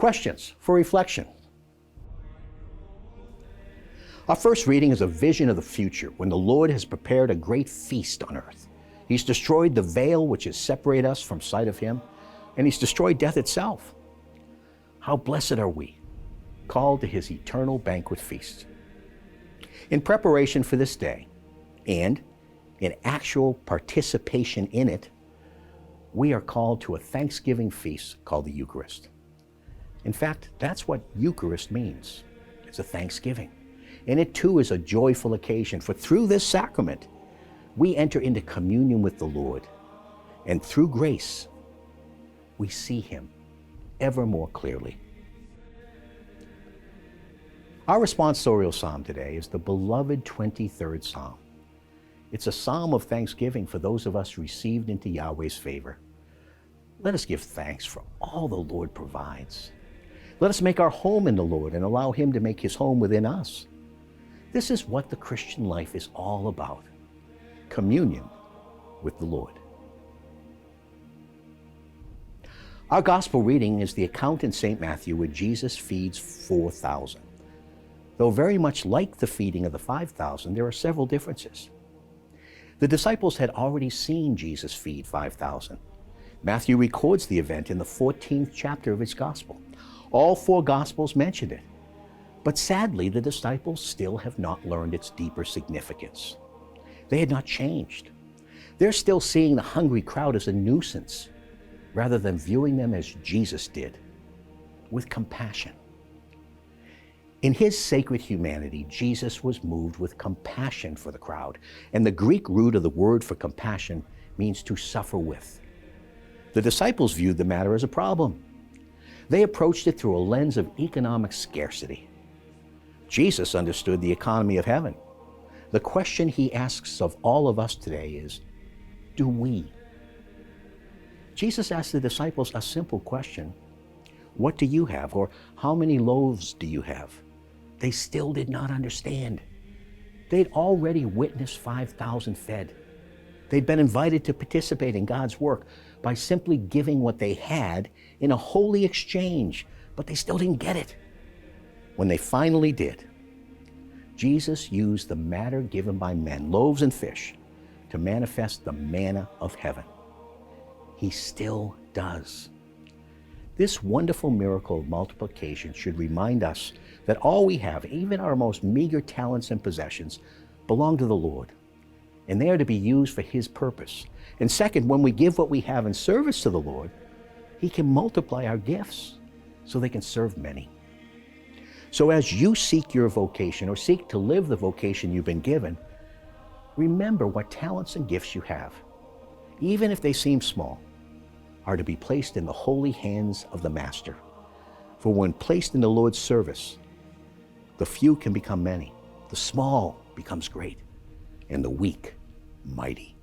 Questions for reflection. Our first reading is a vision of the future when the Lord has prepared a great feast on earth. He's destroyed the veil which has separated us from sight of Him, and He's destroyed death itself. How blessed are we, called to His eternal banquet feast. In preparation for this day, and in actual participation in it, we are called to a Thanksgiving feast called the Eucharist. In fact, that's what Eucharist means. It's a thanksgiving. And it too is a joyful occasion, for through this sacrament, we enter into communion with the Lord. And through grace, we see Him ever more clearly. Our responsorial psalm today is the beloved 23rd Psalm. It's a psalm of thanksgiving for those of us received into Yahweh's favor. Let us give thanks for all the Lord provides. Let us make our home in the Lord and allow Him to make His home within us. This is what the Christian life is all about: communion with the Lord. Our gospel reading is the account in St. Matthew where Jesus feeds 4,000. Though very much like the feeding of the 5,000, there are several differences. The disciples had already seen Jesus feed 5,000. Matthew records the event in the 14th chapter of his gospel. All four gospels mention it. But sadly, the disciples still have not learned its deeper significance. They had not changed. They're still seeing the hungry crowd as a nuisance, rather than viewing them as Jesus did, with compassion. In His sacred humanity, Jesus was moved with compassion for the crowd, and the Greek root of the word for compassion means to suffer with. The disciples viewed the matter as a problem. They approached it through a lens of economic scarcity. Jesus understood the economy of heaven. The question He asks of all of us today is, do we? Jesus asked the disciples a simple question: what do you have? Or how many loaves do you have? They still did not understand. They'd already witnessed 5,000 fed. They'd been invited to participate in God's work by simply giving what they had in a holy exchange, but they still didn't get it. When they finally did, Jesus used the matter given by men, loaves and fish, to manifest the manna of heaven. He still does. This wonderful miracle of multiplication should remind us that all we have, even our most meager talents and possessions, belong to the Lord, and they are to be used for His purpose. And second, when we give what we have in service to the Lord, He can multiply our gifts so they can serve many. So as you seek your vocation, or seek to live the vocation you've been given, remember what talents and gifts you have, even if they seem small, are to be placed in the holy hands of the Master. For when placed in the Lord's service, the few can become many, the small becomes great, and the weak mighty.